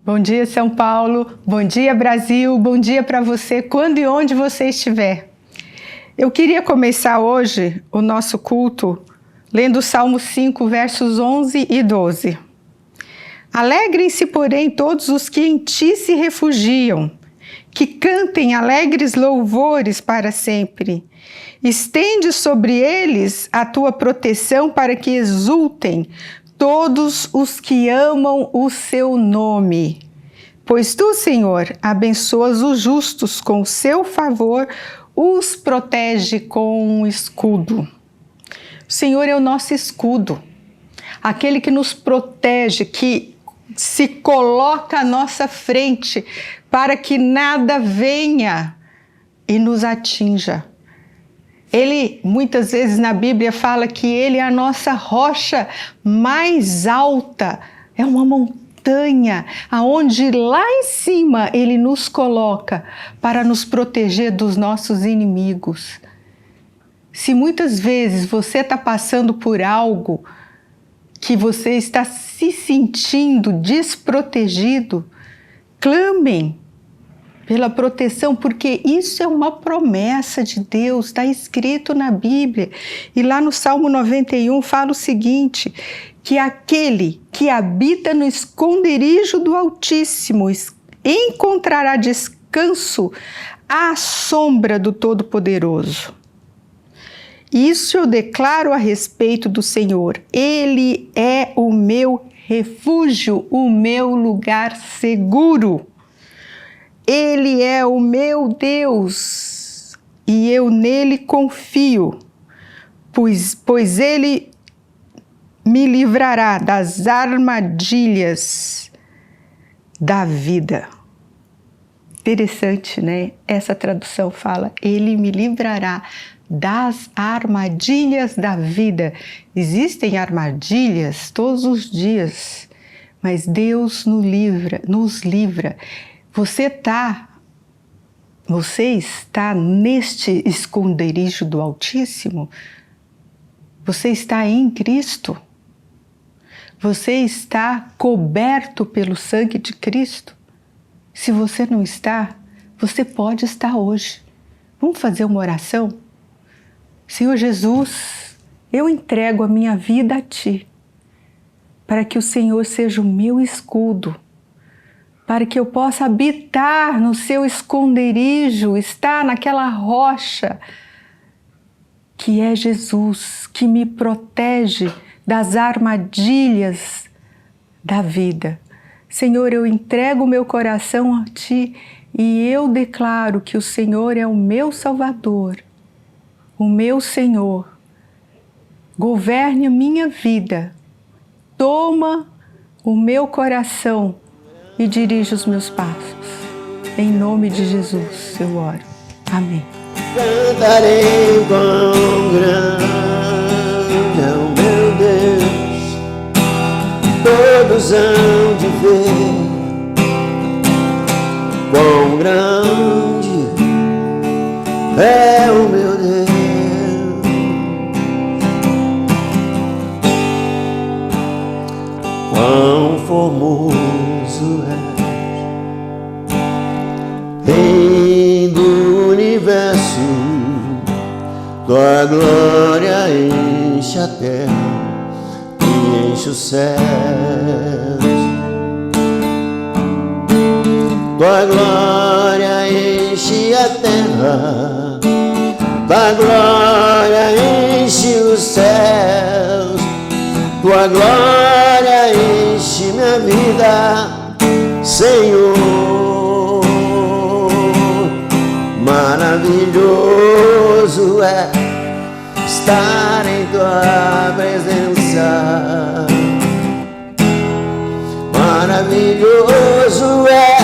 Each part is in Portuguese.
Bom dia, São Paulo. Bom dia, Brasil. Bom dia para você, quando e onde você estiver. Eu queria começar hoje o nosso culto lendo o Salmo 5, versos 11 e 12. Alegrem-se, porém, todos os que em ti se refugiam, que cantem alegres louvores para sempre. Estende sobre eles a tua proteção para que exultem todos os que amam o seu nome. Pois tu, Senhor, abençoas os justos com o seu favor, os protege com um escudo. O Senhor é o nosso escudo, aquele que nos protege, que se coloca à nossa frente para que nada venha e nos atinja. Ele, muitas vezes na Bíblia, fala que ele é a nossa rocha mais alta, é uma montanha, aonde lá em cima ele nos coloca para nos proteger dos nossos inimigos. Se muitas vezes você está passando por algo que você está se sentindo desprotegido, clamem pela proteção, porque isso é uma promessa de Deus, está escrito na Bíblia. E lá no Salmo 91 fala o seguinte, que aquele que habita no esconderijo do Altíssimo encontrará descanso à sombra do Todo-Poderoso. Isso eu declaro a respeito do Senhor. Ele é o meu refúgio, o meu lugar seguro. Ele é o meu Deus e eu nele confio, pois ele me livrará das armadilhas da vida. Interessante, né? Essa tradução fala, ele me livrará das armadilhas da vida. Existem armadilhas todos os dias, mas Deus nos livra. Você está neste esconderijo do Altíssimo? Você está em Cristo? Você está coberto pelo sangue de Cristo? Se você não está, você pode estar hoje. Vamos fazer uma oração? Senhor Jesus, eu entrego a minha vida a Ti, para que o Senhor seja o meu escudo, para que eu possa habitar no seu esconderijo, estar naquela rocha que é Jesus, que me protege das armadilhas da vida. Senhor, eu entrego o meu coração a Ti e eu declaro que o Senhor é o meu Salvador, o meu Senhor. Governe a minha vida, toma o meu coração e dirige os meus passos. Em nome de Jesus eu oro. Amém. Cantarei quão grande é o meu Deus, todos hão de ver quão grande é o meu Deus. Quão formoso é Rei do universo, tua glória enche a terra e enche os céus. Tua glória enche a terra, tua glória enche os céus. Tua glória enche minha vida, Senhor. Maravilhoso é estar em tua presença. Maravilhoso é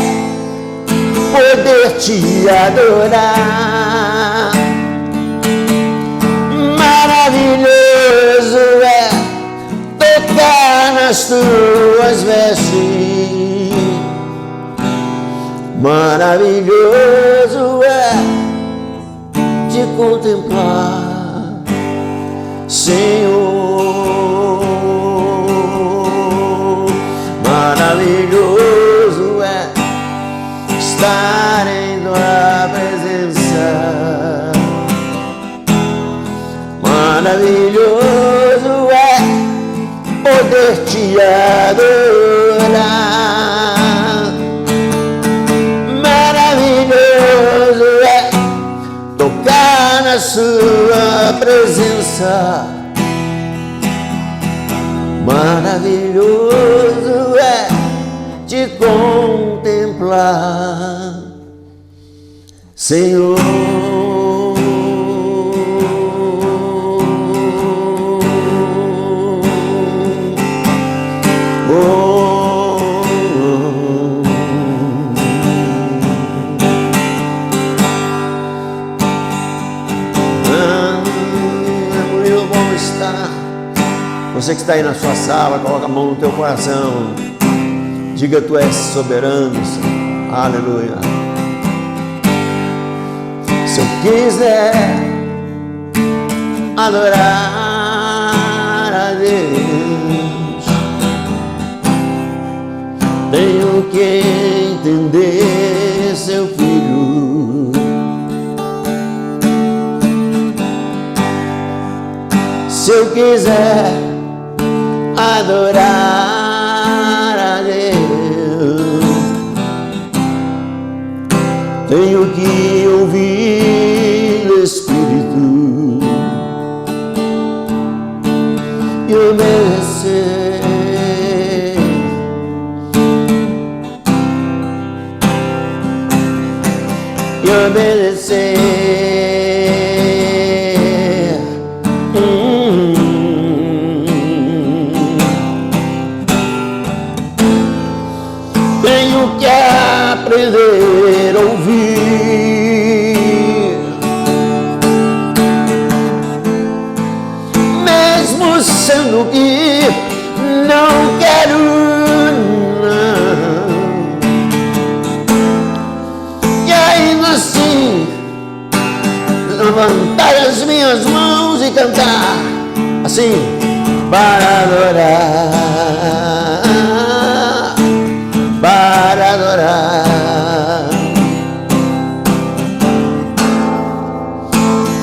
poder te adorar. Maravilhoso é tocar nas tuas vestes. Maravilhoso é te contemplar, Senhor. Maravilhoso estar em tua presença. Maravilhoso é poder te adorar. Maravilhoso é tocar na sua presença. Maravilhoso é te contemplar, Senhor. Você que está aí na sua sala, coloca a mão no teu coração. Diga: tu és soberano, Senhor. Aleluia. Se eu quiser adorar a Deus, tenho que entender seu filho. Se eu quiser adorar a Deus, tenho que ouvir o Espírito e obedecer. E obedecer. Tenho que aprender a ouvir, mesmo sendo que não quero, não. E ainda assim levantar as minhas mãos e cantar assim, para adorar, para adorar.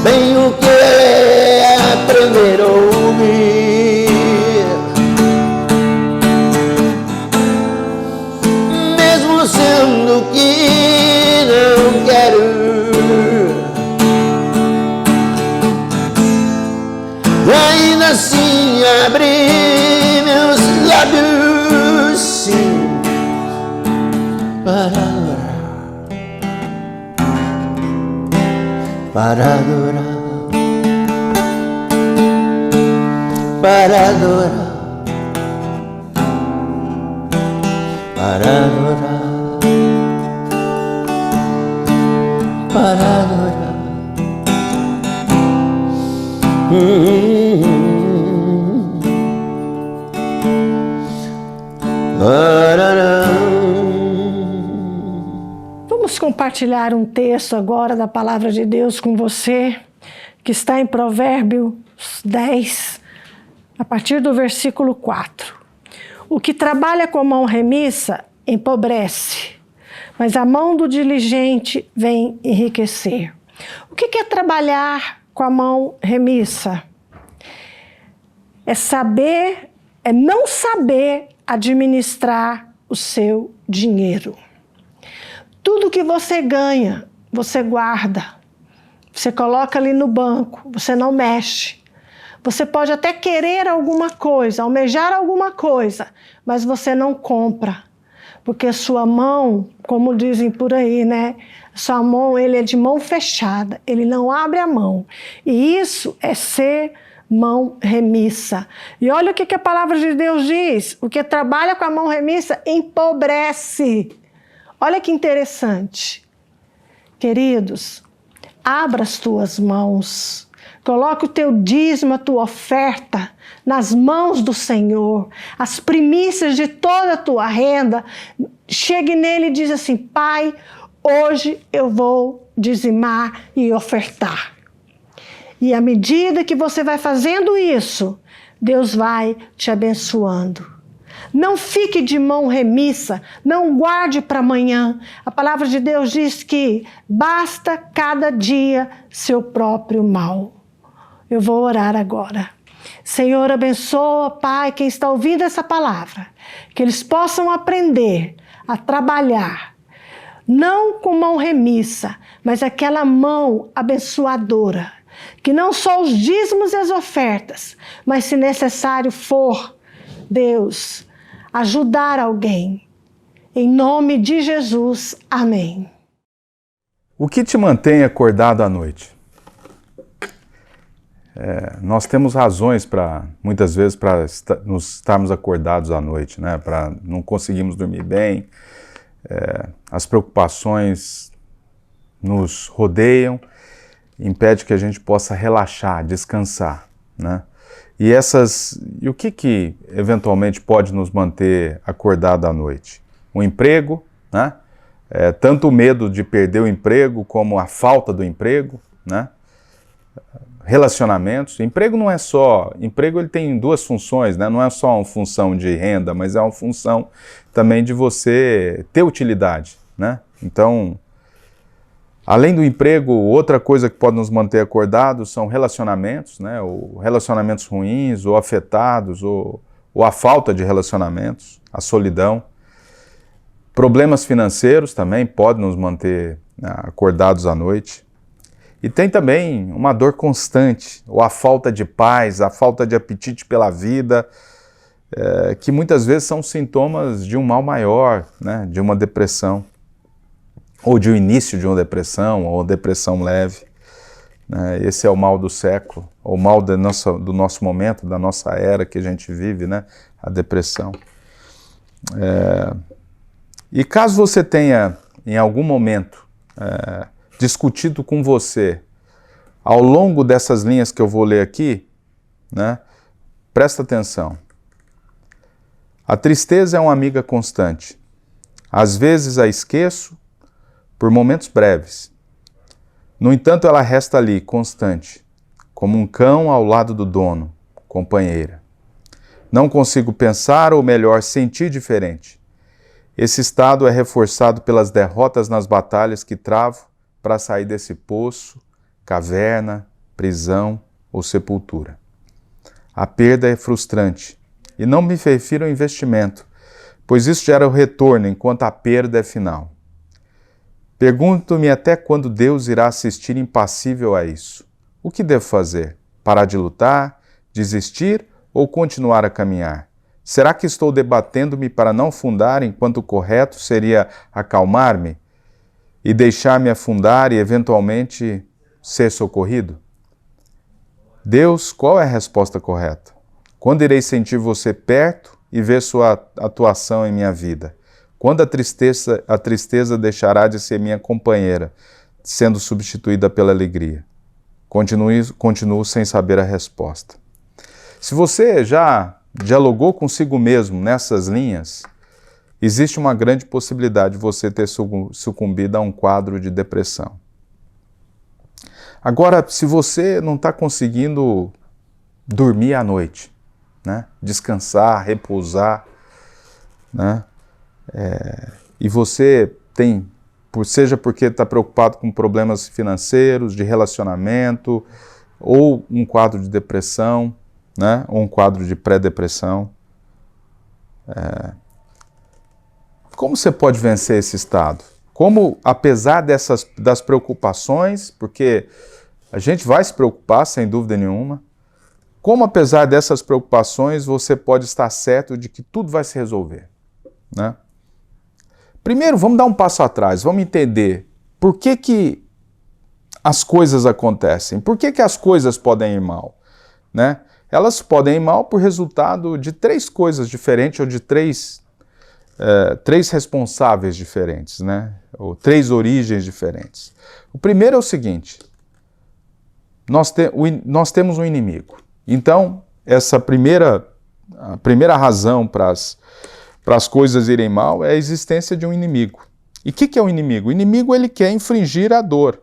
Tenho que aprender a ouvir, mesmo sendo que não quero. E ainda assim abrir meus lábios, sim, para adorar, para adorar, para adorar, para adorar. Vamos compartilhar um texto agora da Palavra de Deus com você, que está em Provérbios 10, a partir do versículo 4. O que trabalha com a mão remissa empobrece, mas a mão do diligente vem enriquecer. O que é trabalhar com a mão remissa? É não saber administrar o seu dinheiro. Tudo que você ganha, você guarda. Você coloca ali no banco, você não mexe. Você pode até querer alguma coisa, almejar alguma coisa, mas você não compra. Porque sua mão, como dizem por aí, né? Sua mão, ele é de mão fechada, ele não abre a mão. E isso é ser mão remissa. E olha o que a palavra de Deus diz: o que trabalha com a mão remissa empobrece. Olha que interessante. Queridos, abra as tuas mãos, coloque o teu dízimo, a tua oferta nas mãos do Senhor, as primícias de toda a tua renda. Chegue nele e diz assim: Pai, hoje eu vou dizimar e ofertar. E à medida que você vai fazendo isso, Deus vai te abençoando. Não fique de mão remissa, não guarde para amanhã. A palavra de Deus diz que basta cada dia seu próprio mal. Eu vou orar agora. Senhor, abençoa, Pai, quem está ouvindo essa palavra, que eles possam aprender a trabalhar, não com mão remissa, mas aquela mão abençoadora, que não só os dízimos e as ofertas, mas se necessário for, Deus, ajudar alguém. Em nome de Jesus, amém. O que te mantém acordado à noite? Nós temos razões muitas vezes, para nos estarmos acordados à noite, né? Para não conseguirmos dormir bem, as preocupações nos rodeiam, impede que a gente possa relaxar, descansar, né? E o que eventualmente pode nos manter acordado à noite? O emprego, né? Tanto o medo de perder o emprego como a falta do emprego, né? Relacionamentos. Emprego não é só... Emprego ele tem duas funções, né? Não é só uma função de renda, mas é uma função também de você ter utilidade, né? Então, além do emprego, outra coisa que pode nos manter acordados são relacionamentos, né? Ou relacionamentos ruins, ou afetados, ou a falta de relacionamentos, a solidão. Problemas financeiros também podem nos manter acordados à noite. E tem também uma dor constante, ou a falta de paz, a falta de apetite pela vida, que muitas vezes são sintomas de um mal maior, né? De uma depressão, ou de um início de uma depressão, ou depressão leve. Esse é o mal do século, ou o mal do nosso momento, da nossa era que a gente vive, né? A depressão. E caso você tenha, em algum momento, discutido com você, ao longo dessas linhas que eu vou ler aqui, né? Presta atenção. A tristeza é uma amiga constante. Às vezes a esqueço por momentos breves. No entanto, ela resta ali, constante, como um cão ao lado do dono, companheira. Não consigo pensar, ou melhor, sentir diferente. Esse estado é reforçado pelas derrotas nas batalhas que travo para sair desse poço, caverna, prisão ou sepultura. A perda é frustrante, e não me refiro ao investimento, pois isso gera o retorno, enquanto a perda é final. Pergunto-me até quando Deus irá assistir impassível a isso. O que devo fazer? Parar de lutar? Desistir? Ou continuar a caminhar? Será que estou debatendo-me para não afundar, enquanto o correto seria acalmar-me e deixar-me afundar e eventualmente ser socorrido? Deus, qual é a resposta correta? Quando irei sentir você perto e ver sua atuação em minha vida? Quando a tristeza deixará de ser minha companheira, sendo substituída pela alegria? Continuo sem saber a resposta. Se você já dialogou consigo mesmo nessas linhas, existe uma grande possibilidade de você ter sucumbido a um quadro de depressão. Agora, se você não está conseguindo dormir à noite, né? Descansar, repousar, né? E você tem, seja porque está preocupado com problemas financeiros, de relacionamento, ou um quadro de depressão, né? Ou um quadro de pré-depressão, como você pode vencer esse estado? Como, apesar das preocupações, porque a gente vai se preocupar, sem dúvida nenhuma, como apesar dessas preocupações, você pode estar certo de que tudo vai se resolver, né? Primeiro, vamos dar um passo atrás, vamos entender por que as coisas acontecem, por que as coisas podem ir mal, né? Elas podem ir mal por resultado de três coisas diferentes, ou de três responsáveis diferentes, né? Ou três origens diferentes. O primeiro é o seguinte: nós temos um inimigo. Então, a primeira razão para as coisas irem mal é a existência de um inimigo. E o que é o inimigo? O inimigo, ele quer infligir a dor,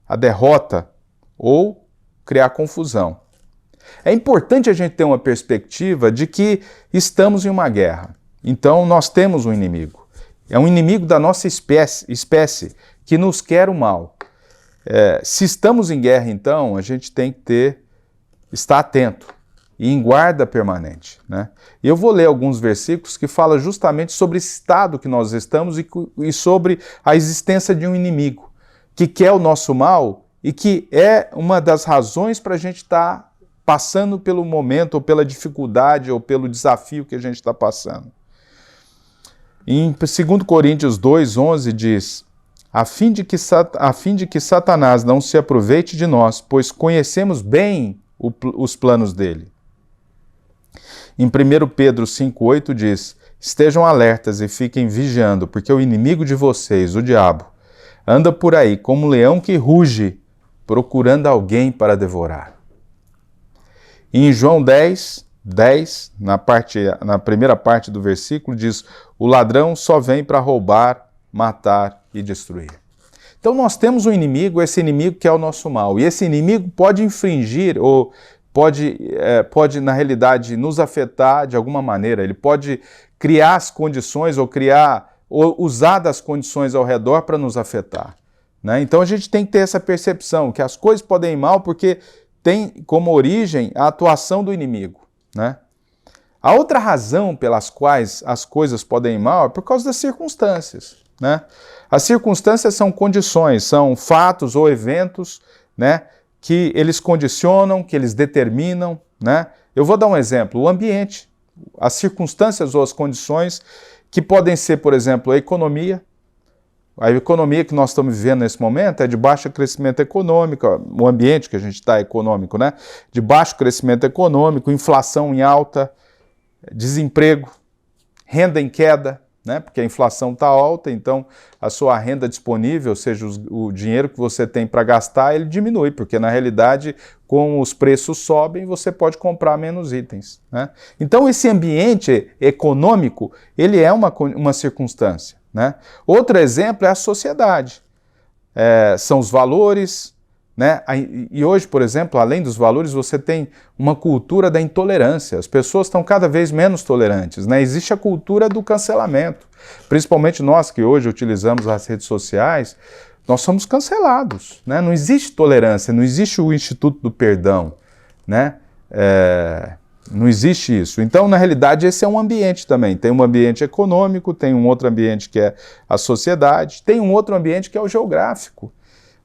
a derrota, ou criar confusão. É importante a gente ter uma perspectiva de que estamos em uma guerra. Então nós temos um inimigo. É um inimigo da nossa espécie que nos quer o mal. Se estamos em guerra, então, a gente tem que estar atento e em guarda permanente, né? E eu vou ler alguns versículos que falam justamente sobre esse estado que nós estamos e sobre a existência de um inimigo que quer o nosso mal e que é uma das razões para a gente estar passando pelo momento, ou pela dificuldade, ou pelo desafio que a gente está passando. Em 2 Coríntios 2:11 diz: a fim de que Satanás não se aproveite de nós, pois conhecemos bem os planos dele. Em 1 Pedro 5:8 diz: estejam alertas e fiquem vigiando, porque o inimigo de vocês, o diabo, anda por aí como um leão que ruge, procurando alguém para devorar. E em João 10, na primeira parte do versículo, diz: o ladrão só vem para roubar, matar e destruir. Então nós temos um inimigo, esse inimigo que é o nosso mal, e esse inimigo pode infringir ou pode na realidade nos afetar de alguma maneira. Ele pode criar as condições ou usar das condições ao redor para nos afetar, né? Então a gente tem que ter essa percepção que as coisas podem ir mal porque tem como origem a atuação do inimigo, né? A outra razão pelas quais as coisas podem ir mal é por causa das circunstâncias, né? As circunstâncias são condições, são fatos ou eventos, né, que eles condicionam, que eles determinam, né? Eu vou dar um exemplo: o ambiente, as circunstâncias ou as condições que podem ser, por exemplo, a economia. A economia que nós estamos vivendo nesse momento é de baixo crescimento econômico, o ambiente que a gente está econômico, né? De baixo crescimento econômico, inflação em alta, desemprego, renda em queda, né? Porque a inflação está alta, então a sua renda disponível, ou seja, o dinheiro que você tem para gastar, ele diminui, porque na realidade, com os preços sobem, você pode comprar menos itens, né? Então esse ambiente econômico, ele é uma circunstância, né? Outro exemplo é a sociedade, são os valores, né? E hoje, por exemplo, além dos valores, você tem uma cultura da intolerância. As pessoas estão cada vez menos tolerantes, né? Existe a cultura do cancelamento. Principalmente nós que hoje utilizamos as redes sociais, nós somos cancelados, né? Não existe tolerância, não existe o Instituto do Perdão, né? Não existe isso. Então, na realidade, esse é um ambiente também. Tem um ambiente econômico, tem um outro ambiente que é a sociedade, tem um outro ambiente que é o geográfico.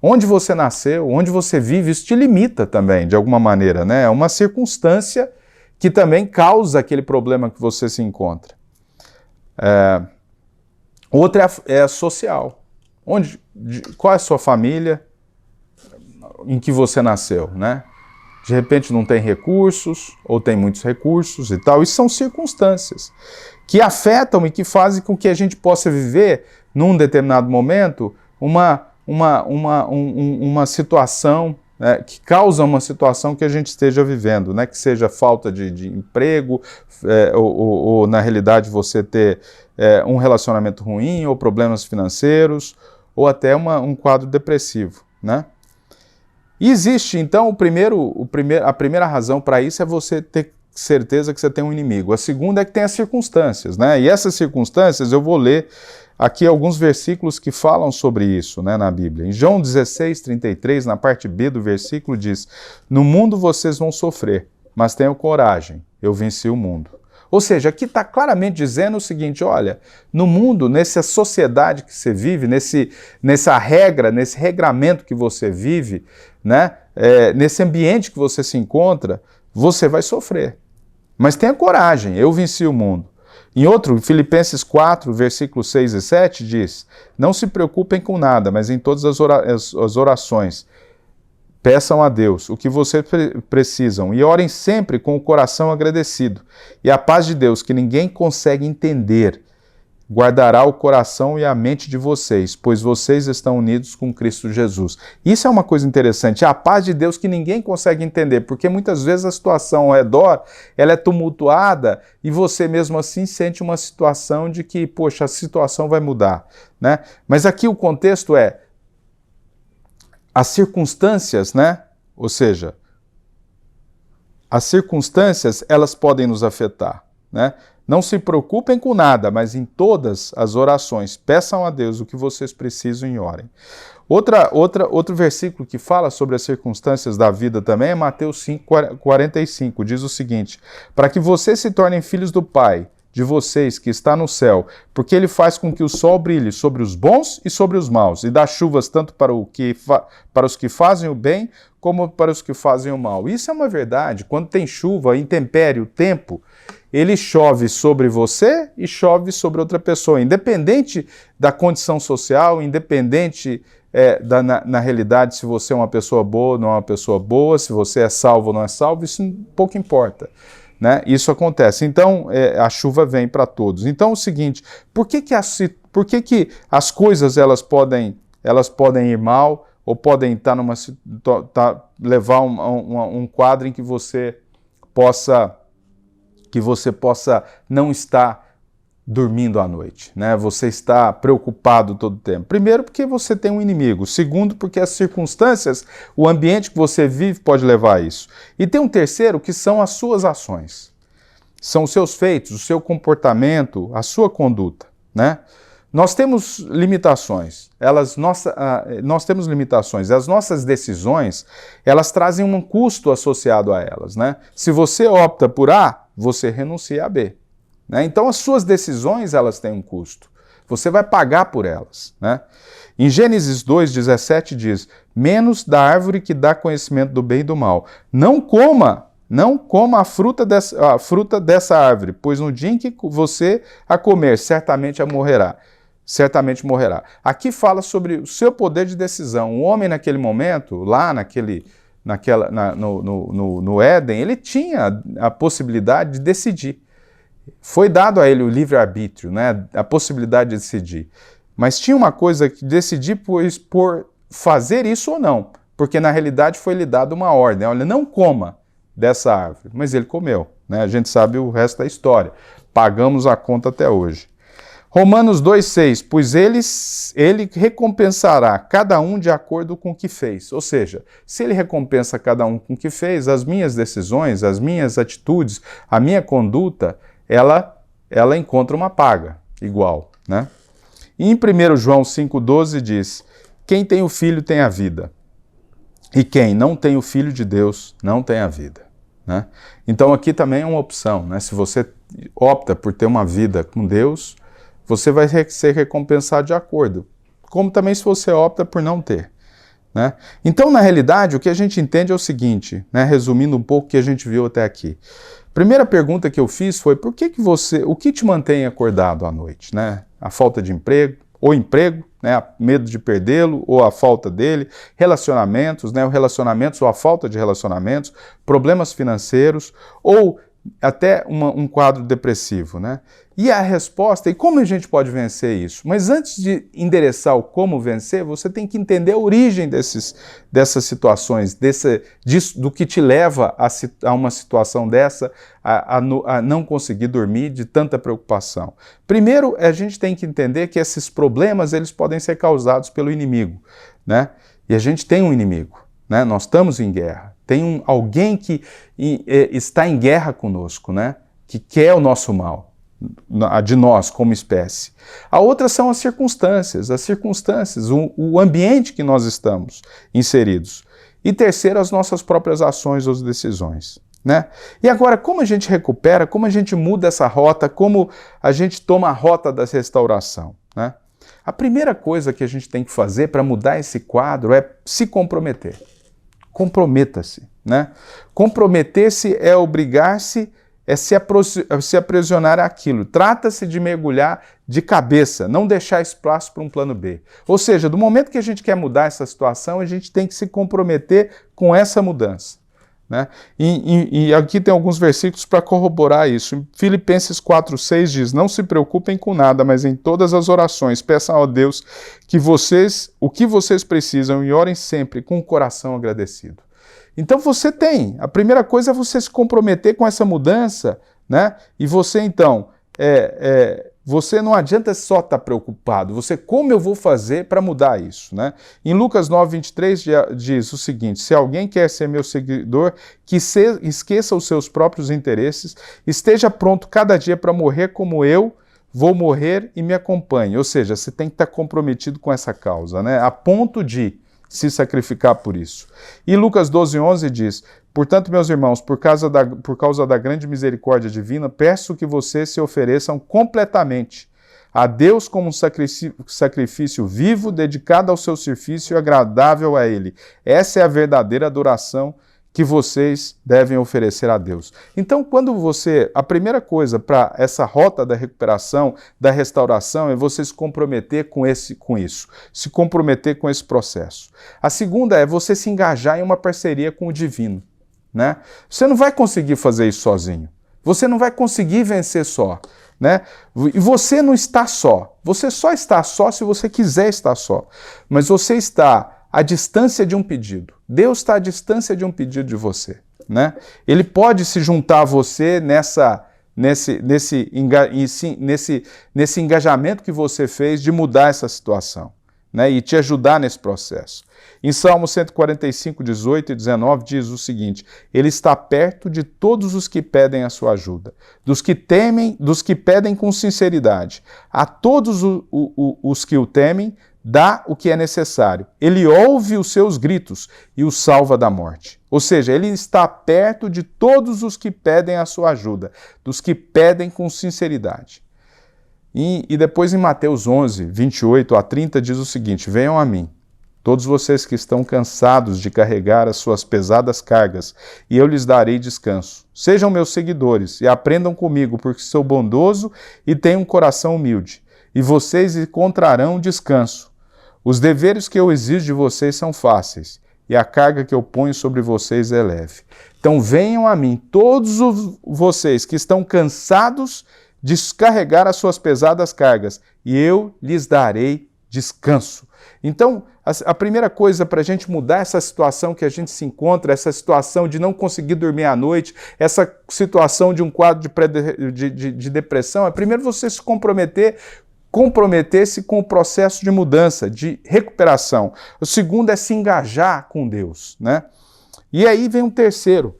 Onde você nasceu, onde você vive, isso te limita também, de alguma maneira, né? É uma circunstância que também causa aquele problema que você se encontra. Outra é a social. Qual é a sua família em que você nasceu, né? De repente não tem recursos, ou tem muitos recursos e tal. Isso são circunstâncias que afetam e que fazem com que a gente possa viver, num determinado momento, uma situação, né, que causa uma situação que a gente esteja vivendo, né, que seja falta de emprego, ou na realidade você ter um relacionamento ruim, ou problemas financeiros, ou até um quadro depressivo, né? E existe, então, a primeira razão para isso é você ter certeza que você tem um inimigo. A segunda é que tem as circunstâncias, né? E essas circunstâncias eu vou ler aqui alguns versículos que falam sobre isso, né, na Bíblia. Em João 16:33, na parte B do versículo, diz: no mundo vocês vão sofrer, mas tenham coragem, eu venci o mundo. Ou seja, aqui está claramente dizendo o seguinte: olha, no mundo, nessa sociedade que você vive, nessa regra, nesse regramento que você vive, né, nesse ambiente que você se encontra, você vai sofrer. Mas tenha coragem, eu venci o mundo. Em Filipenses 4, versículos 6 e 7 diz: não se preocupem com nada, mas em todas as orações peçam a Deus o que vocês precisam e orem sempre com o coração agradecido. E a paz de Deus, que ninguém consegue entender, guardará o coração e a mente de vocês, pois vocês estão unidos com Cristo Jesus. Isso é uma coisa interessante, a paz de Deus que ninguém consegue entender, porque muitas vezes a situação ao redor, ela é tumultuada e você mesmo assim sente uma situação de que, poxa, a situação vai mudar, né? Mas aqui o contexto é as circunstâncias, né? Ou seja, as circunstâncias, elas podem nos afetar, né? Não se preocupem com nada, mas em todas as orações, peçam a Deus o que vocês precisam e orem. Outro versículo que fala sobre as circunstâncias da vida também é Mateus 5:45. Diz o seguinte: para que vocês se tornem filhos do Pai de vocês que está no céu, porque ele faz com que o sol brilhe sobre os bons e sobre os maus, e dá chuvas tanto para os que fazem o bem, como para os que fazem o mal. Isso é uma verdade. Quando tem chuva, intempérie, o tempo, ele chove sobre você e chove sobre outra pessoa, independente da condição social, independente na realidade se você é uma pessoa boa ou não é uma pessoa boa, se você é salvo ou não é salvo, isso pouco importa. Né? Isso acontece. Então, a chuva vem para todos. Então, é o seguinte, por que as coisas elas podem ir mal ou podem levar um quadro em que você possa não estar dormindo à noite, né? Você está preocupado todo o tempo. Primeiro, porque você tem um inimigo. Segundo, porque as circunstâncias, o ambiente que você vive pode levar a isso. E tem um terceiro, que são as suas ações. São os seus feitos, o seu comportamento, a sua conduta, né? Nós temos limitações. Nós temos limitações. As nossas decisões, elas trazem um custo associado a elas, né? Se você opta por A, você renuncia a B. Né? Então, as suas decisões, elas têm um custo. Você vai pagar por elas. Né? Em Gênesis 2:17 diz, menos da árvore que dá conhecimento do bem e do mal. Não coma a fruta dessa árvore, pois no dia em que você a comer, certamente morrerá. Aqui fala sobre o seu poder de decisão. O homem naquele momento, lá no Éden, ele tinha a possibilidade de decidir. Foi dado a ele o livre-arbítrio, né? A possibilidade de decidir. Mas tinha uma coisa que decidir por fazer isso ou não, porque na realidade foi lhe dada uma ordem. Olha, não coma dessa árvore. Mas ele comeu, né? A gente sabe o resto da história. Pagamos a conta até hoje. Romanos 2:6, pois ele recompensará cada um de acordo com o que fez. Ou seja, se ele recompensa cada um com o que fez, as minhas decisões, as minhas atitudes, a minha conduta, ela encontra uma paga igual, né? E em 1 João 5:12 diz, quem tem o Filho tem a vida, e quem não tem o Filho de Deus não tem a vida. Né? Então aqui também é uma opção, né? Se você opta por ter uma vida com Deus, você vai ser recompensado de acordo, como também se você opta por não ter. Né? Então, na realidade, o que a gente entende é o seguinte, né? Resumindo um pouco o que a gente viu até aqui. Primeira pergunta que eu fiz foi, o que te mantém acordado à noite? Né? A falta de emprego, ou emprego, né? Medo de perdê-lo, ou a falta dele, relacionamentos, né? Relacionamentos ou a falta de relacionamentos, problemas financeiros, ou até um quadro depressivo, né? E a resposta, e como a gente pode vencer isso? Mas antes de endereçar o como vencer, você tem que entender a origem dessas situações, do que te leva a uma situação dessa, a não conseguir dormir de tanta preocupação. Primeiro, a gente tem que entender que esses problemas, eles podem ser causados pelo inimigo, né? E a gente tem um inimigo, né? Nós estamos em guerra. Tem alguém que está em guerra conosco, né? Que quer o nosso mal, de nós como espécie. A outra são as circunstâncias, o ambiente que nós estamos inseridos. E terceiro, as nossas próprias ações ou decisões. Né? E agora, como a gente recupera, como a gente muda essa rota, como a gente toma a rota da restauração? Né? A primeira coisa que a gente tem que fazer para mudar esse quadro é se comprometer. Comprometa-se, né? Comprometer-se é obrigar-se, é se aprisionar àquilo. Trata-se de mergulhar de cabeça, não deixar espaço para um plano B. Ou seja, do momento que a gente quer mudar essa situação, a gente tem que se comprometer com essa mudança. Né? E aqui tem alguns versículos para corroborar isso. Filipenses 4:6 diz, não se preocupem com nada, mas em todas as orações peçam a Deus o que vocês precisam e orem sempre com o coração agradecido. Então a primeira coisa é você se comprometer com essa mudança, né? E você então você não adianta só estar preocupado, como eu vou fazer para mudar isso, né? Em Lucas 9:23 diz o seguinte: se alguém quer ser meu seguidor, que esqueça os seus próprios interesses, esteja pronto cada dia para morrer como eu vou morrer e me acompanhe. Ou seja, você tem que estar comprometido com essa causa, né? A ponto de se sacrificar por isso. E Lucas 12:11 diz: portanto, meus irmãos, por causa da grande misericórdia divina, peço que vocês se ofereçam completamente a Deus como um sacrifício vivo, dedicado ao seu serviço e agradável a Ele. Essa é a verdadeira adoração que vocês devem oferecer a Deus. Então, a primeira coisa para essa rota da recuperação, da restauração, é você se comprometer com isso, se comprometer com esse processo. A segunda é você se engajar em uma parceria com o divino, né? Você não vai conseguir fazer isso sozinho. Você não vai conseguir vencer só, né? E você não está só. Você só está só se você quiser estar só. Mas você está à distância de um pedido. Deus está à distância de um pedido de você, né? Ele pode se juntar a você nesse engajamento que você fez de mudar essa situação, né? E te ajudar nesse processo. Em Salmo 145, 18 e 19 diz o seguinte: ele está perto de todos os que pedem a sua ajuda, dos que pedem com sinceridade. A todos os que o temem, dá o que é necessário. Ele ouve os seus gritos e os salva da morte. Ou seja, ele está perto de todos os que pedem a sua ajuda, dos que pedem com sinceridade. E depois em Mateus 11, 28 a 30 diz o seguinte: venham a mim, todos vocês que estão cansados de carregar as suas pesadas cargas, e eu lhes darei descanso. Sejam meus seguidores e aprendam comigo, porque sou bondoso e tenho um coração humilde, e vocês encontrarão descanso. Os deveres que eu exijo de vocês são fáceis, e a carga que eu ponho sobre vocês é leve. Então venham a mim, todos vocês que estão cansados de descarregar as suas pesadas cargas, e eu lhes darei descanso. Então, a primeira coisa para a gente mudar essa situação que a gente se encontra, essa situação de não conseguir dormir à noite, essa situação de um quadro de depressão, é primeiro você se comprometer-se com o processo de mudança, de recuperação. O segundo é se engajar com Deus, né? E aí vem um terceiro.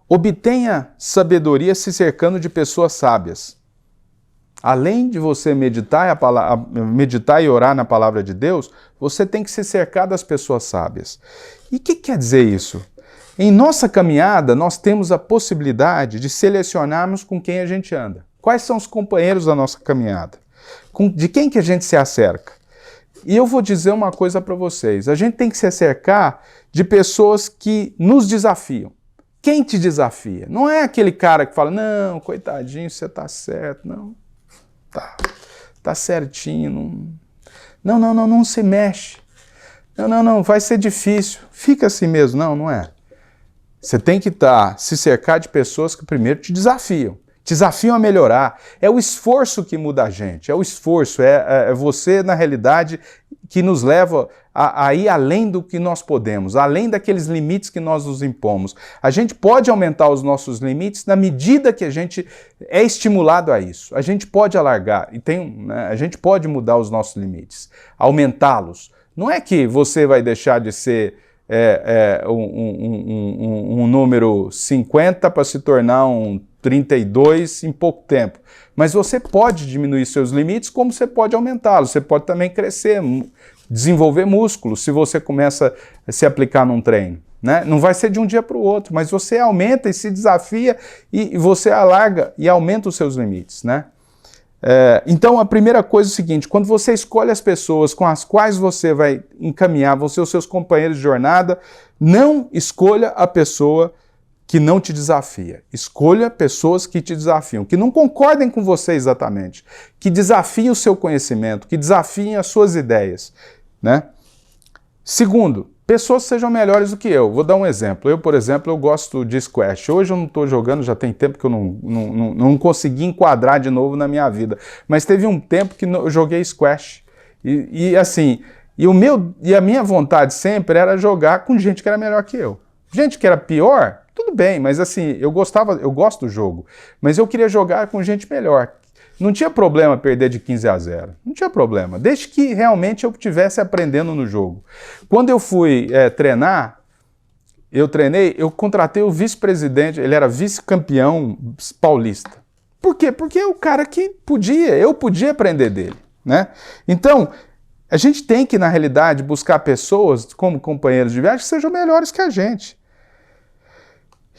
Obtenha sabedoria se cercando de pessoas sábias. Além de você meditar e orar na palavra de Deus, você tem que se cercar das pessoas sábias. E o que quer dizer isso? Em nossa caminhada, nós temos a possibilidade de selecionarmos com quem a gente anda. Quais são os companheiros da nossa caminhada? De quem que a gente se acerca? E eu vou dizer uma coisa para vocês. A gente tem que se acercar de pessoas que nos desafiam. Quem te desafia? Não é aquele cara que fala, não, coitadinho, você tá certo, não. Tá certinho. Não se mexe. Não, vai ser difícil. Fica assim mesmo. Não é. Você tem que se cercar de pessoas que primeiro te desafiam a melhorar. É o esforço que muda a gente, é o esforço, é você, na realidade, que nos leva a ir além do que nós podemos, além daqueles limites que nós nos impomos. A gente pode aumentar os nossos limites na medida que a gente é estimulado a isso. A gente pode alargar, a gente pode mudar os nossos limites, aumentá-los. Não é que você vai deixar de ser um número 50 para se tornar um 32 em pouco tempo. Mas você pode diminuir seus limites, como você pode aumentá-los. Você pode também crescer, desenvolver músculo, se você começa a se aplicar num treino, né? Não vai ser de um dia para o outro, mas você aumenta e se desafia e você alarga e aumenta os seus limites, né? Então, a primeira coisa é o seguinte: quando você escolhe as pessoas com as quais você vai encaminhar, vão ser os seus companheiros de jornada, não escolha a pessoa que não te desafia. Escolha pessoas que te desafiam, que não concordem com você exatamente, que desafiem o seu conhecimento, que desafiem as suas ideias, né? Segundo, pessoas que sejam melhores do que eu. Vou dar um exemplo. Eu, por exemplo, eu gosto de squash. Hoje eu não estou jogando, já tem tempo que eu não consegui enquadrar de novo na minha vida. Mas teve um tempo que eu joguei squash. E a minha vontade sempre era jogar com gente que era melhor que eu. Gente que era pior, tudo bem, mas assim, eu gosto do jogo. Mas eu queria jogar com gente melhor. não tinha problema perder de 15-0. Não tinha problema, desde que realmente eu estivesse aprendendo no jogo. Quando eu fui treinar, eu contratei o vice-presidente, ele era vice-campeão paulista. Por quê? Porque é o cara que eu podia aprender dele, né? Então, a gente tem que, na realidade, buscar pessoas como companheiros de viagem que sejam melhores que a gente.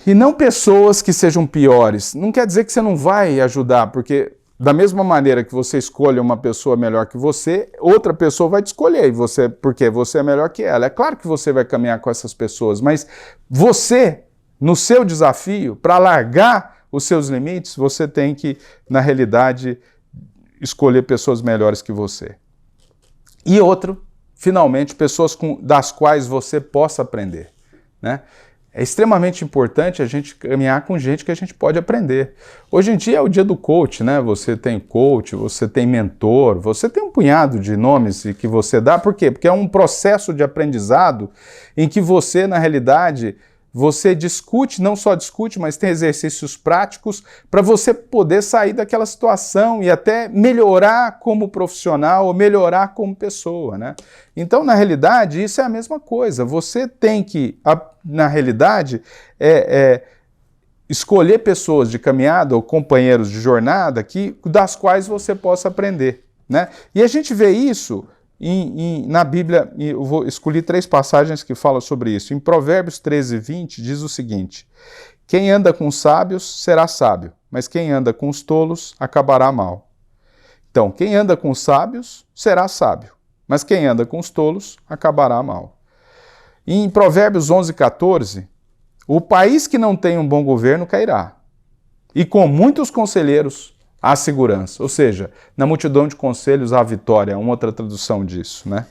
E não pessoas que sejam piores. Não quer dizer que você não vai ajudar, porque da mesma maneira que você escolhe uma pessoa melhor que você, outra pessoa vai te escolher, porque você é melhor que ela. É claro que você vai caminhar com essas pessoas, mas você, no seu desafio, para largar os seus limites, você tem que, na realidade, escolher pessoas melhores que você. E outro, finalmente, pessoas das quais você possa aprender, né? É extremamente importante a gente caminhar com gente que a gente pode aprender. Hoje em dia é o dia do coach, né? Você tem coach, você tem mentor, você tem um punhado de nomes que você dá. Por quê? Porque é um processo de aprendizado em que você, na realidade, você discute, não só discute, mas tem exercícios práticos para você poder sair daquela situação e até melhorar como profissional ou melhorar como pessoa, né? Então, na realidade, isso é a mesma coisa. Você tem que, na realidade, escolher pessoas de caminhada ou companheiros de jornada das quais você possa aprender, né? E a gente vê isso na Bíblia, eu escolhi 3 passagens que falam sobre isso. Em Provérbios 13:20 diz o seguinte: quem anda com os sábios será sábio, mas quem anda com os tolos acabará mal. Então, quem anda com os sábios será sábio, mas quem anda com os tolos acabará mal. E em Provérbios 11:14, o país que não tem um bom governo cairá, e com muitos conselheiros há segurança. Ou seja, na multidão de conselhos há vitória, uma outra tradução disso, né?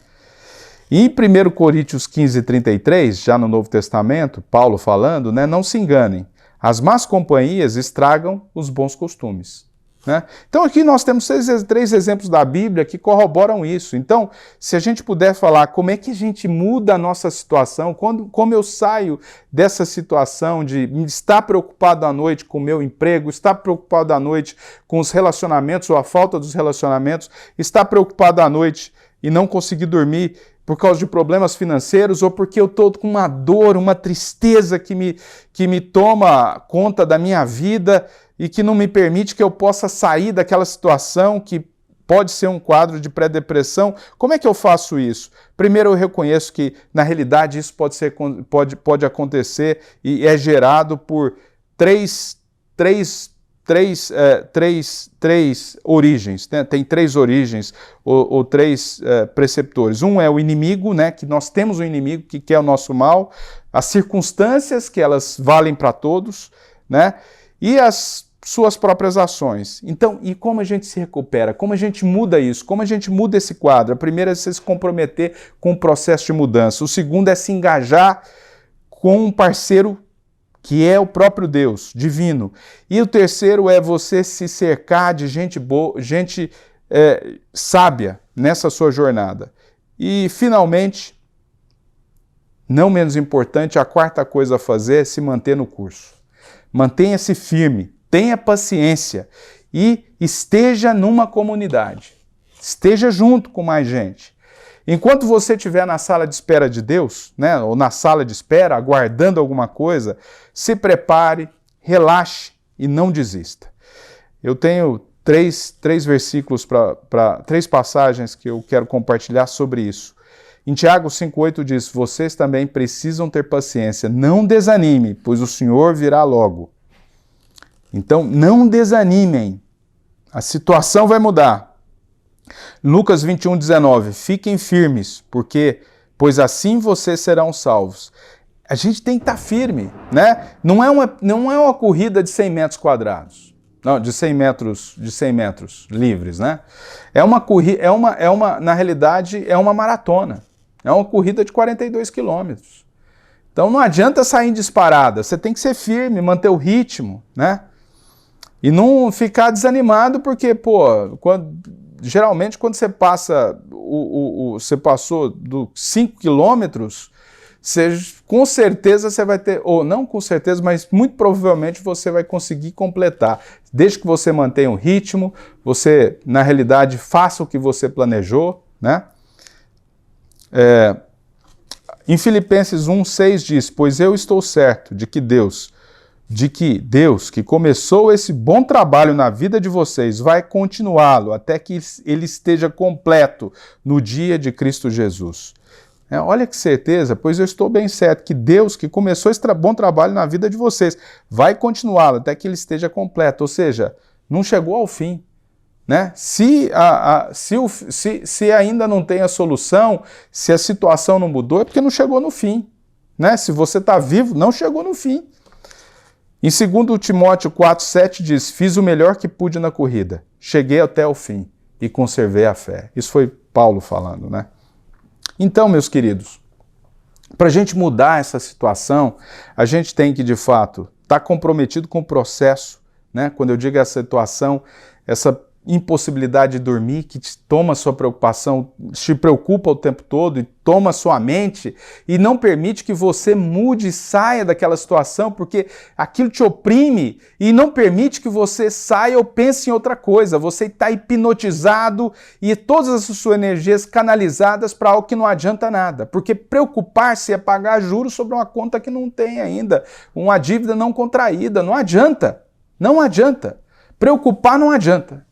E em 1 Coríntios 15:33, já no Novo Testamento, Paulo falando, né, não se enganem, as más companhias estragam os bons costumes, né? Então aqui nós temos 3 exemplos da Bíblia que corroboram isso. Então, se a gente puder falar como é que a gente muda a nossa situação, como eu saio dessa situação de estar preocupado à noite com o meu emprego, estar preocupado à noite com os relacionamentos ou a falta dos relacionamentos, estar preocupado à noite e não conseguir dormir por causa de problemas financeiros ou porque eu estou com uma dor, uma tristeza que me toma conta da minha vida e que não me permite que eu possa sair daquela situação que pode ser um quadro de pré-depressão. Como é que eu faço isso? Primeiro, eu reconheço que, na realidade, isso pode acontecer e é gerado por três origens, né? Tem 3 origens ou 3 preceptores. Um é o inimigo, né? Que nós temos um inimigo que quer o nosso mal, as circunstâncias, que elas valem para todos, né? E as suas próprias ações. Então, e como a gente se recupera? Como a gente muda isso? Como a gente muda esse quadro? A primeira é você se comprometer com o processo de mudança. O segundo é se engajar com um parceiro que é o próprio Deus, divino. E o terceiro é você se cercar de gente boa, gente sábia nessa sua jornada. E, finalmente, não menos importante, a 4ª coisa a fazer é se manter no curso. Mantenha-se firme, tenha paciência e esteja numa comunidade. Esteja junto com mais gente. Enquanto você estiver na sala de espera de Deus, né, ou na sala de espera, aguardando alguma coisa, se prepare, relaxe e não desista. Eu tenho 3 versículos, 3 passagens que eu quero compartilhar sobre isso. Em Tiago 5:8 diz, vocês também precisam ter paciência, não desanime, pois o Senhor virá logo. Então, não desanimem, a situação vai mudar. Lucas 21:19, fiquem firmes, pois assim vocês serão salvos. A gente tem que estar firme, né? Não é uma corrida de 100 metros quadrados, não, de 100 metros livres, né? Na realidade, é uma maratona, é uma corrida de 42 quilômetros. Então não adianta sair em disparada, você tem que ser firme, manter o ritmo, né? E não ficar desanimado porque, geralmente quando você passa, você passou dos 5 quilômetros, com certeza você vai ter, ou não com certeza, mas muito provavelmente você vai conseguir completar. Desde que você mantenha o ritmo, você, na realidade, faça o que você planejou, né? Em Filipenses 1:6 diz, pois eu estou certo de que Deus, que começou esse bom trabalho na vida de vocês, vai continuá-lo até que ele esteja completo no dia de Cristo Jesus. Olha que certeza, pois eu estou bem certo que Deus, que começou esse bom trabalho na vida de vocês, vai continuá-lo até que ele esteja completo, ou seja, não chegou ao fim. Né? Se ainda não tem a solução, se a situação não mudou, é porque não chegou no fim. Né? Se você está vivo, não chegou no fim. Em 2 Timóteo 4:7 diz, fiz o melhor que pude na corrida, cheguei até o fim e conservei a fé. Isso foi Paulo falando, né? Então, meus queridos, para a gente mudar essa situação, a gente tem que, de fato, estar comprometido com o processo, né? Quando eu digo essa situação, essa impossibilidade de dormir, que te toma sua preocupação, te preocupa o tempo todo e toma sua mente e não permite que você mude e saia daquela situação, porque aquilo te oprime e não permite que você saia ou pense em outra coisa. Você está hipnotizado e todas as suas energias canalizadas para algo que não adianta nada, porque preocupar-se é pagar juros sobre uma conta que não tem ainda, uma dívida não contraída, não adianta, não adianta. Preocupar não adianta.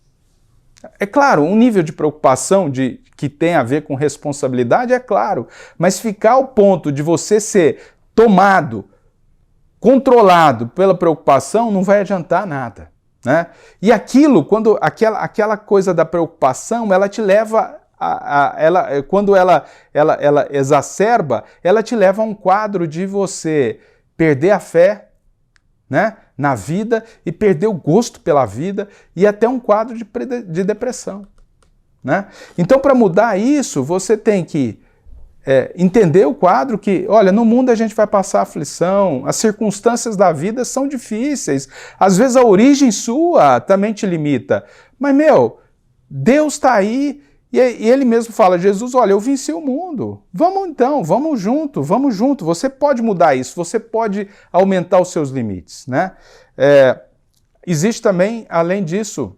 É claro, um nível de preocupação que tem a ver com responsabilidade, é claro, mas ficar ao ponto de você ser tomado, controlado pela preocupação, não vai adiantar nada. Né? E aquilo, quando aquela coisa da preocupação, ela te leva, quando ela exacerba, ela te leva a um quadro de você perder a fé, né, na vida e perder o gosto pela vida e até um quadro de depressão. Né? Então, para mudar isso, você tem que entender o quadro que, olha, no mundo a gente vai passar aflição, as circunstâncias da vida são difíceis, às vezes a origem sua também te limita, mas, Deus está aí e ele mesmo fala, Jesus, olha, eu venci o mundo, vamos então, vamos junto, você pode mudar isso, você pode aumentar os seus limites, né? Existe também, além disso,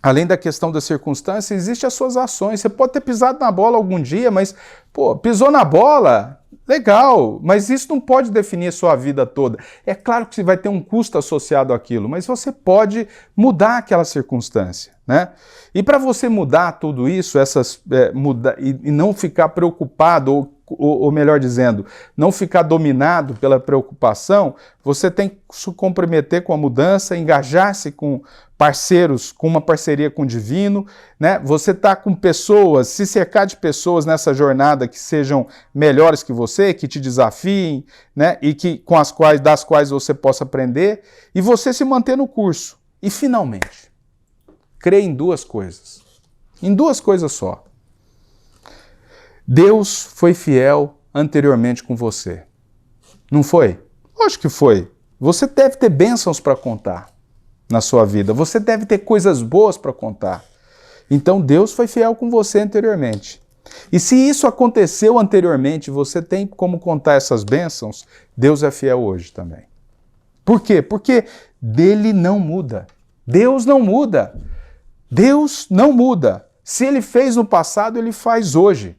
além da questão da circunstância, existem as suas ações, você pode ter pisado na bola algum dia, mas, pisou na bola, legal, mas isso não pode definir a sua vida toda. É claro que você vai ter um custo associado àquilo, mas você pode mudar aquela circunstância, né? E para você mudar tudo isso, e não ficar preocupado, ou melhor dizendo, não ficar dominado pela preocupação, você tem que se comprometer com a mudança, engajar-se com parceiros, com uma parceria com o divino, né? Você está com pessoas, se cercar de pessoas nessa jornada que sejam melhores que você, que te desafiem, né? E das quais você possa aprender, e você se manter no curso. E finalmente, crê em duas coisas só. Deus foi fiel anteriormente com você. Não foi? Lógico que foi. Você deve ter bênçãos para contar na sua vida. Você deve ter coisas boas para contar. Então Deus foi fiel com você anteriormente. E se isso aconteceu anteriormente, você tem como contar essas bênçãos, Deus é fiel hoje também. Por quê? Porque dele não muda. Deus não muda. Deus não muda. Se ele fez no passado, ele faz hoje.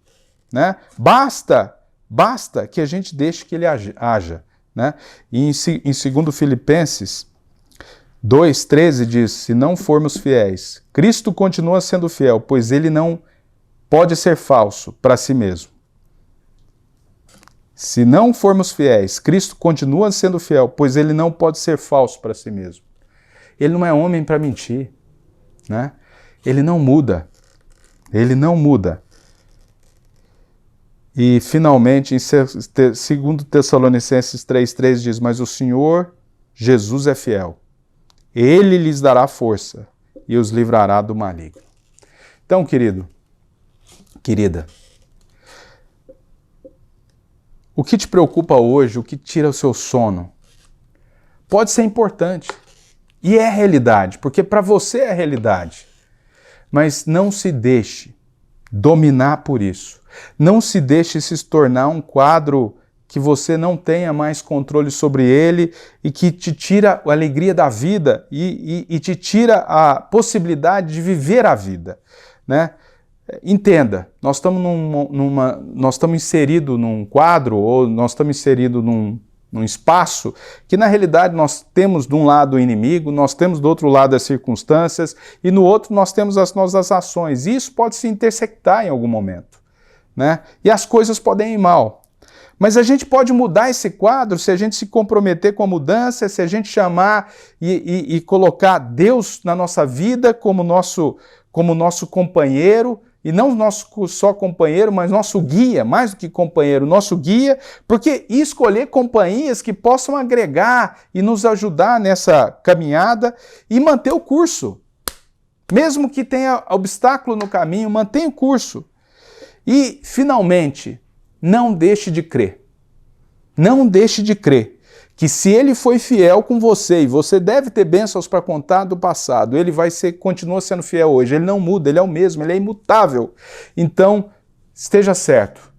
Né? Basta que a gente deixe que ele haja. Né? E em 2 Filipenses 2,13 diz, se não formos fiéis, Cristo continua sendo fiel, pois ele não pode ser falso para si mesmo. Se não formos fiéis, Cristo continua sendo fiel, pois ele não pode ser falso para si mesmo. Ele não é homem para mentir. Né? Ele não muda. Ele não muda. E, finalmente, em 2 Tessalonicenses 3,3 diz, mas o Senhor Jesus é fiel. Ele lhes dará força e os livrará do maligno. Então, querido, querida, o que te preocupa hoje, o que tira o seu sono, pode ser importante. E é realidade, porque para você é realidade. Mas não se deixe dominar por isso. Não se deixe se tornar um quadro que você não tenha mais controle sobre ele e que te tira a alegria da vida e te tira a possibilidade de viver a vida, né? Entenda, nós estamos inseridos num quadro ou nós estamos inseridos num espaço que na realidade nós temos de um lado o inimigo, nós temos do outro lado as circunstâncias e no outro nós temos as nossas ações. E isso pode se intersectar em algum momento, né? E as coisas podem ir mal. Mas a gente pode mudar esse quadro se a gente se comprometer com a mudança, se a gente chamar e colocar Deus na nossa vida como nosso companheiro, e não nosso só companheiro, mas nosso guia, mais do que companheiro, nosso guia, porque escolher companhias que possam agregar e nos ajudar nessa caminhada e manter o curso. Mesmo que tenha obstáculo no caminho, mantenha o curso. E, finalmente, não deixe de crer. Não deixe de crer que se ele foi fiel com você, e você deve ter bênçãos para contar do passado, ele continua sendo fiel hoje, ele não muda, ele é o mesmo, ele é imutável. Então, esteja certo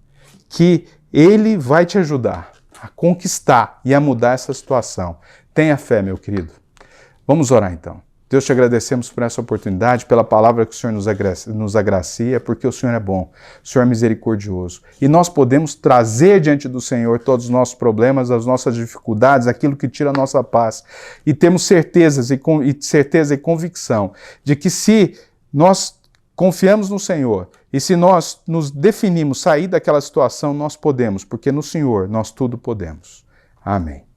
que ele vai te ajudar a conquistar e a mudar essa situação. Tenha fé, meu querido. Vamos orar então. Deus, te agradecemos por essa oportunidade, pela palavra que o Senhor nos agracia, porque o Senhor é bom, o Senhor é misericordioso. E nós podemos trazer diante do Senhor todos os nossos problemas, as nossas dificuldades, aquilo que tira a nossa paz. E temos certeza e convicção de que se nós confiamos no Senhor e se nós nos definimos sair daquela situação, nós podemos, porque no Senhor nós tudo podemos. Amém.